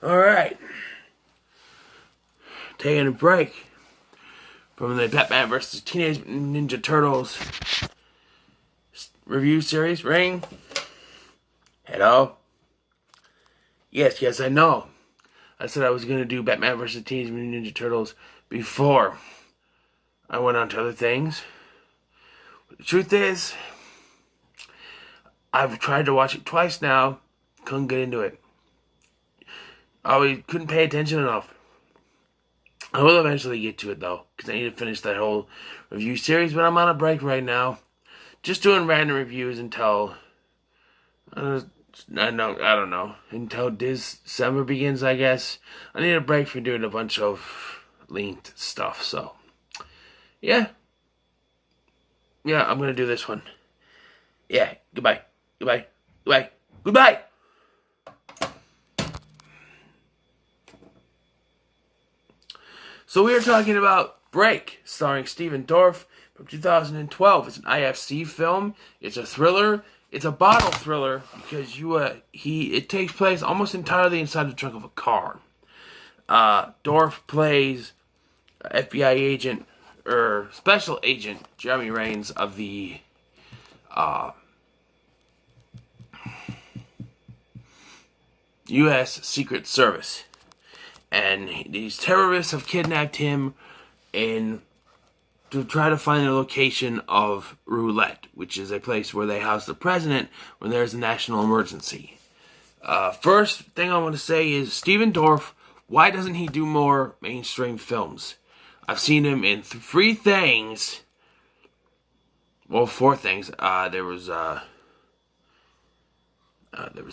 Alright. Taking a break from the Batman vs. Teenage Ninja Turtles review series. Ring. Hello? Yes, I know. I said I was going to do Batman vs. Teenage Ninja Turtles before I went on to other things. The truth is, I've tried to watch it twice now. Couldn't get into it. I couldn't pay attention enough. I will eventually get to it though, because I need to finish that whole review series, but I'm on a break right now. Just doing random reviews until, I don't know, until December begins, I guess. I need a break from doing a bunch of linked stuff, so, yeah. Yeah, I'm going to do this one. Yeah, goodbye. So we are talking about Break, starring Stephen Dorff from 2012. It's an IFC film. It's a thriller. It's a bottle thriller because it takes place almost entirely inside the trunk of a car. Dorff plays FBI agent or special agent Jeremy Raines of the U.S. Secret Service. And these terrorists have kidnapped him to try to find the location of Roulette, which is a place where they house the president when there's a national emergency. First thing I want to say is Stephen Dorff, why doesn't he do more mainstream films? I've seen him in four things. There was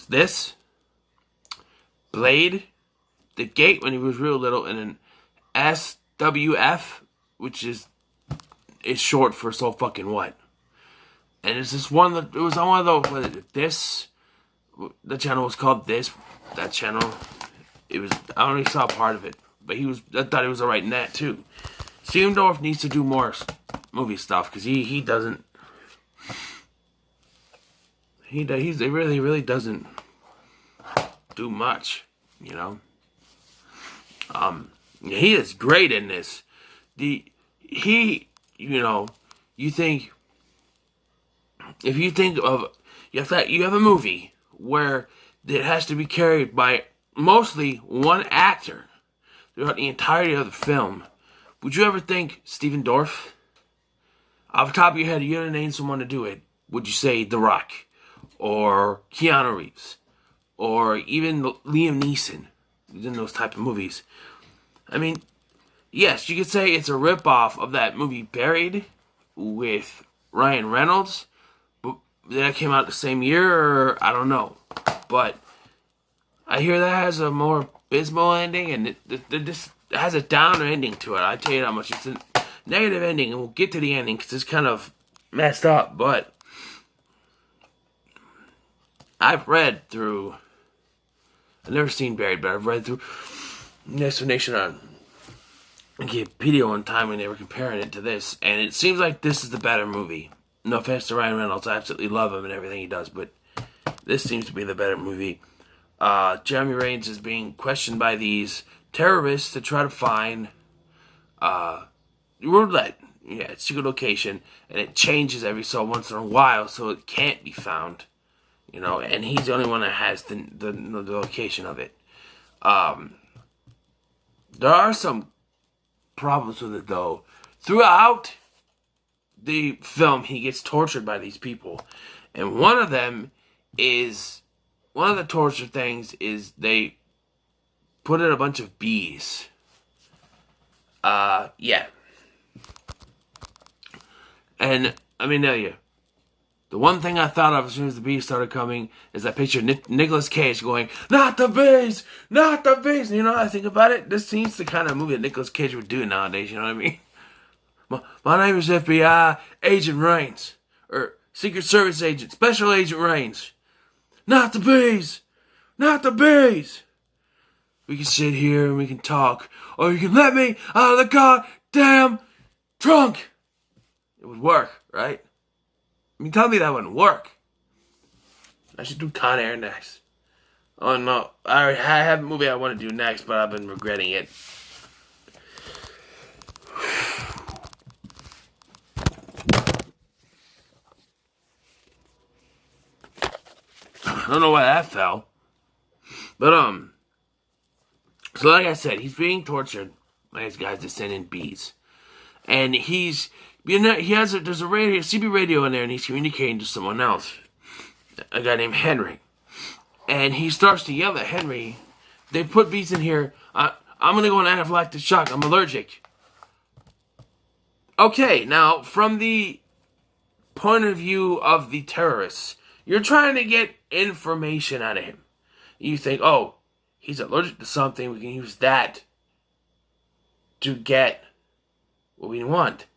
this, Blade, The Gate when he was real little, and then SWF, which is short for So Fucking What. And it's just one that it was on one of those. The channel was called This. That channel, I only saw part of it, but I thought he was alright in that too. Stephen Dorff needs to do more movie stuff because he doesn't. He really doesn't do much, you know. He is great in this. You think, if you think of, you have a movie where it has to be carried by mostly one actor throughout the entirety of the film, would you ever think Stephen Dorff? Off the top of your head, you had to name someone to do it. Would you say The Rock? Or Keanu Reeves? Or even Liam Neeson? In those type of movies. I mean, yes, you could say it's a ripoff of that movie Buried with Ryan Reynolds. But that came out the same year, or I don't know. But I hear that has a more abysmal ending, and it just has a downer ending to it. I tell you how much. It's a negative ending, and we'll get to the ending because it's kind of messed up. But I've never seen Buried, but I've read through the explanation on Wikipedia one time when they were comparing it to this, and it seems like this is the better movie. No offense to Ryan Reynolds, I absolutely love him and everything he does, but this seems to be the better movie. Jeremy Raines is being questioned by these terrorists to try to find Roulette. Yeah, it's a good location, and it changes every so once in a while, so it can't be found. You know, and he's the only one that has the location of it. There are some problems with it, though. Throughout the film, he gets tortured by these people. And one of the torture things is they put in a bunch of bees. Yeah. And, I mean, tell you, the one thing I thought of as soon as the bees started coming is I pictured Nicolas Cage going, "Not the bees! Not the bees!" And you know what I think about it? This seems the kind of movie that Nicolas Cage would do nowadays, you know what I mean? My name is FBI Agent Raines. Or Secret Service Agent, Special Agent Raines. Not the bees! Not the bees! We can sit here and we can talk. Or you can let me out of the goddamn trunk! It would work, right? I mean, tell me that wouldn't work. I should do Con Air next. Oh no, I have a movie I want to do next, but I've been regretting it. I don't know why that fell. But, so like I said, he's being tortured by his guys descendant bees. And he's, there's a radio, CB radio in there, and he's communicating to someone else. A guy named Henry. And he starts to yell at Henry. They put bees in here. I'm gonna go on anaphylactic shock. I'm allergic. Okay, now, from the point of view of the terrorists, you're trying to get information out of him. You think, oh, he's allergic to something, we can use that to get what we want.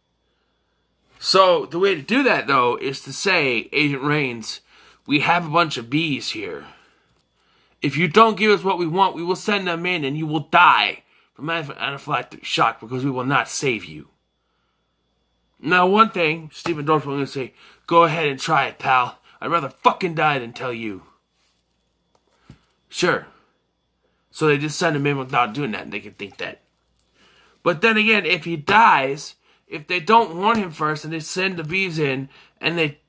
So, the way to do that, though, is to say, Agent Rains, we have a bunch of bees here. If you don't give us what we want, we will send them in and you will die from anaphylactic shock because we will not save you. Now, one thing, Stephen Dorff was going to say, go ahead and try it, pal. I'd rather fucking die than tell you. Sure. So they just send him in without doing that, and they can think that. But then again, if he dies, if they don't warn him first, and they send the bees in, and they,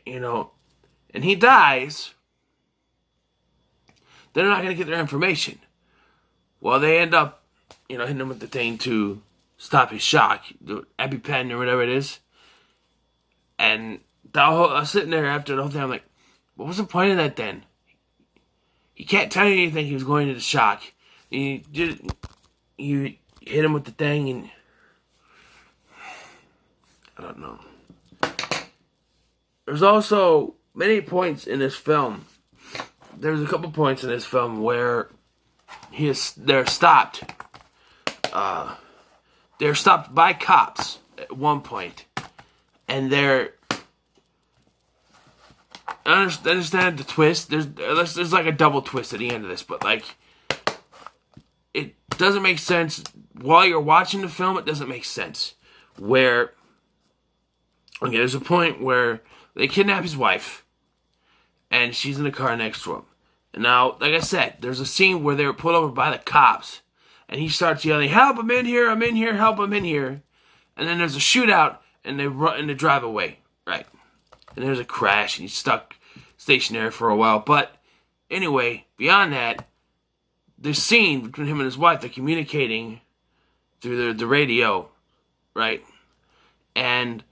and he dies, they're not going to get their information. Well, they end up, hitting him with the thing to stop his shock, the EpiPen or whatever it is. And I was sitting there after the whole thing, I'm like, what was the point of that then? He can't tell you anything, he was going into shock. You hit him with the thing and I don't know. There's also many points in this film. There's a couple points in this film where they're stopped. They're stopped by cops at one point, and I understand the twist. There's like a double twist at the end of this, but like it doesn't make sense while you're watching the film. It doesn't make sense. There's a point where they kidnap his wife, and she's in the car next to him. And now, like I said, there's a scene where they're pulled over by the cops. And he starts yelling, help, I'm in here, help, I'm in here. And then there's a shootout, and they run and they drive away. Right. And there's a crash, and he's stuck stationary for a while. But anyway, beyond that, the scene between him and his wife, they're communicating through the radio, right? And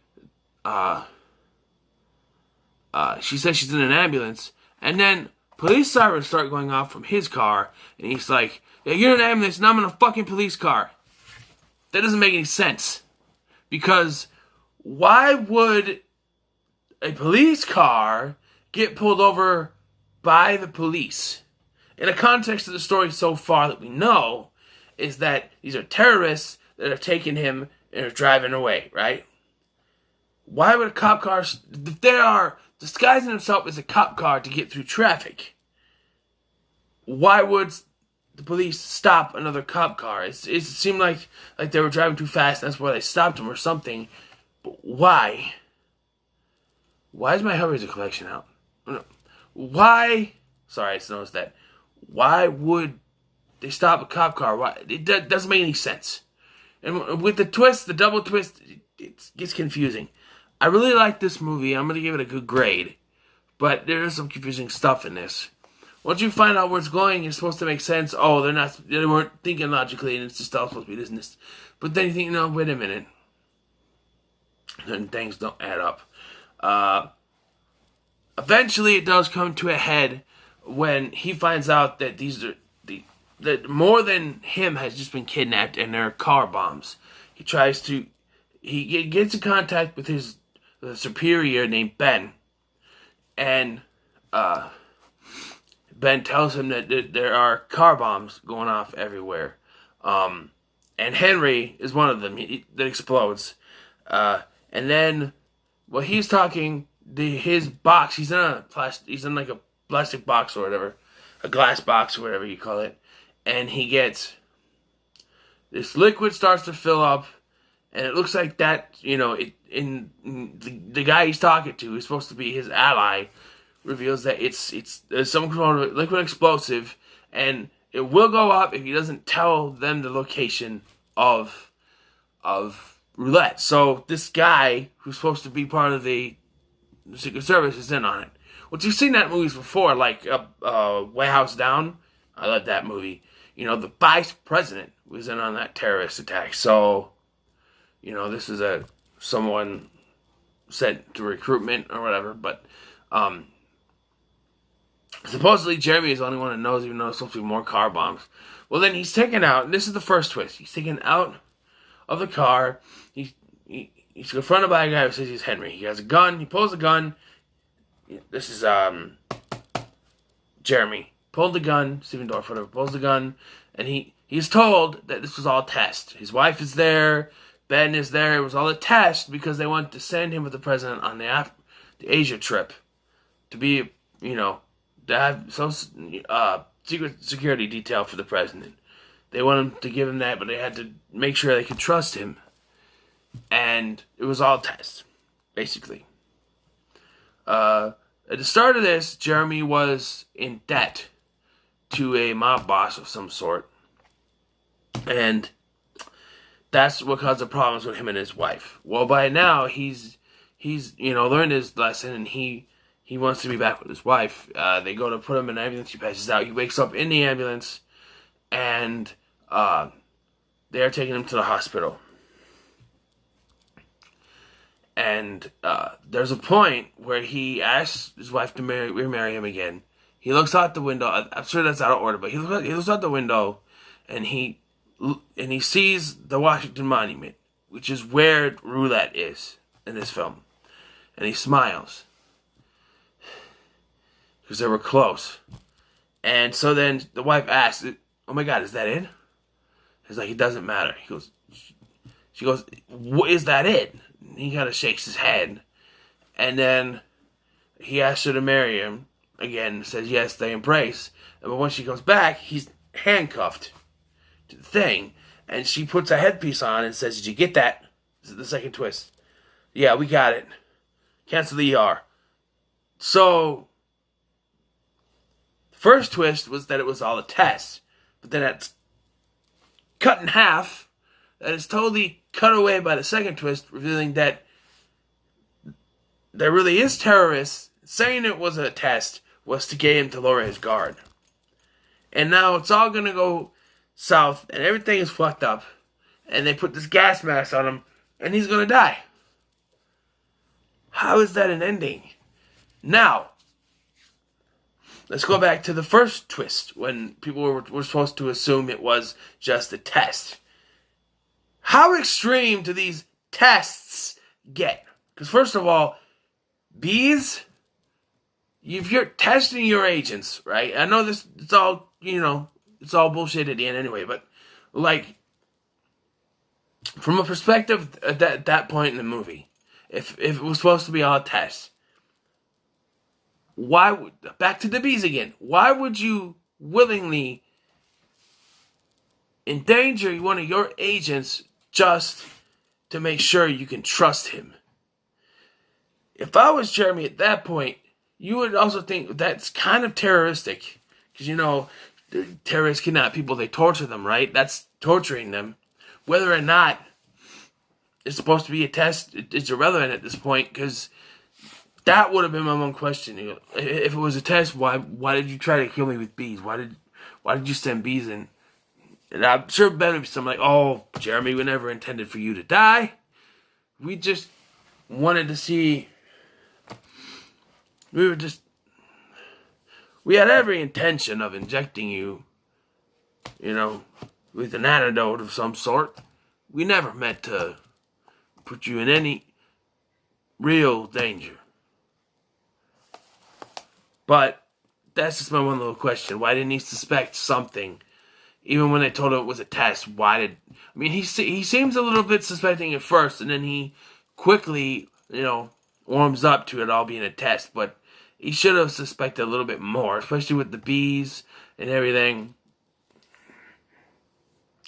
she says she's in an ambulance, and then police sirens start going off from his car, and he's like, yeah, you're in an ambulance, and I'm in a fucking police car. That doesn't make any sense. Because why would a police car get pulled over by the police? In the context of the story so far that we know, is that these are terrorists that have taken him and are driving away, right? Why would a cop car, if they are disguising themselves as a cop car to get through traffic, why would the police stop another cop car? It seemed like they were driving too fast, and that's why they stopped him or something. But why? Why is my Hellraiser collection out? Why? Sorry, I just noticed that. Why would they stop a cop car? Why? It doesn't make any sense. And with the twist, the double twist, it gets confusing. I really like this movie. I'm going to give it a good grade. But there is some confusing stuff in this. Once you find out where it's going, it's supposed to make sense. Oh, they weren't thinking logically, and it's just all supposed to be this and this. But then you think, no, wait a minute. Then things don't add up. Eventually, it does come to a head when he finds out that that more than him has just been kidnapped, and they're car bombs. He gets in contact with his superior named Ben, and Ben tells him that there are car bombs going off everywhere. And Henry is one of them that explodes. And then, while he's talking, his box, he's in like a plastic box or whatever, a glass box or whatever you call it. And he gets, this liquid starts to fill up, and it looks like that, the guy he's talking to is supposed to be his ally, reveals that there's some kind of liquid explosive, and it will go up if he doesn't tell them the location of Roulette. So this guy who's supposed to be part of the Secret Service is in on it. Which you've seen that movies before, like White House Down. I love that movie. The vice president was in on that terrorist attack. So, this is someone sent to recruitment or whatever. But supposedly Jeremy is the only one that knows, even though there's supposed to be more car bombs. Well, then he's taken out, and this is the first twist. He's taken out of the car. He's confronted by a guy who says he's Henry. He has a gun. He pulls a gun. This is Jeremy. Pulled the gun. Stephen Dorff, whatever, pulls the gun. And he's told that this was all a test. His wife is there. Ben is there. It was all a test because they wanted to send him with the president on the Asia trip. To be, to have some secret security detail for the president. They wanted to give him that, but they had to make sure they could trust him. And it was all a test, basically. At the start of this, Jeremy was in debt to a mob boss of some sort. And that's what caused the problems with him and his wife. Well, by now, he's learned his lesson, and he wants to be back with his wife. They go to put him in an ambulance. He passes out. He wakes up in the ambulance, and they're taking him to the hospital. And there's a point where he asks his wife to remarry him again. He looks out the window. I'm sure that's out of order, but he looks out the window, and he sees the Washington Monument, which is where Roulette is in this film. And he smiles because they were close. And so then the wife asks, "Oh my God, is that it?" He's like, "It doesn't matter." She goes, "Is that it?" He kind of shakes his head. And then he asks her to marry him. Again, says yes, they embrace. But when she comes back, he's handcuffed to the thing. And she puts a headpiece on and says, "Did you get that?" This is the second twist. "Yeah, we got it. Cancel the ER." So, the first twist was that it was all a test. But then that's cut in half. That is totally cut away by the second twist, revealing that there really is terrorists. Saying it was a test was to get him to lower his guard. And now it's all going to go south, and everything is fucked up. And they put this gas mask on him, and he's going to die. How is that an ending? Now, let's go back to the first twist, when people were supposed to assume it was just a test. How extreme do these tests get? Because first of all, bees, if you're testing your agents, right? I know it's all, it's all bullshit at the end anyway, but like, from a perspective at that point in the movie, if it was supposed to be all a test, back to the bees again, why would you willingly endanger one of your agents just to make sure you can trust him? If I was Jeremy at that point, you would also think that's kind of terroristic. Because, terrorists kidnap people, they torture them, right? That's torturing them. Whether or not it's supposed to be a test, it's irrelevant at this point, because that would have been my one question. If it was a test, why did you try to kill me with bees? Why did you send bees in? And I'm sure Ben would be something like, "Oh, Jeremy, we never intended for you to die. We just wanted to see. We had every intention of injecting you, with an antidote of some sort. We never meant to put you in any real danger." But that's just my one little question. Why didn't he suspect something? Even when they told him it was a test, he seems a little bit suspecting at first, and then he quickly, warms up to it all being a test, but he should have suspected a little bit more, especially with the bees and everything.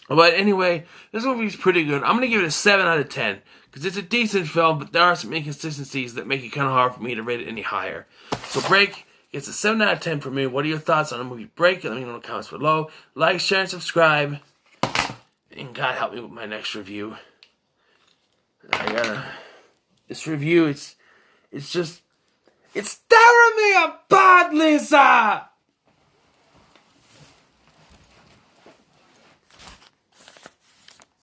But anyway, this movie's pretty good. I'm gonna give it a 7 out of 10 because it's a decent film, but there are some inconsistencies that make it kind of hard for me to rate it any higher. So Break gets a 7 out of 10 for me. What are your thoughts on the movie Break? Let me know in the comments below. Like, share, and subscribe. And God help me with my next review. This review, it's staring me apart, Lisa!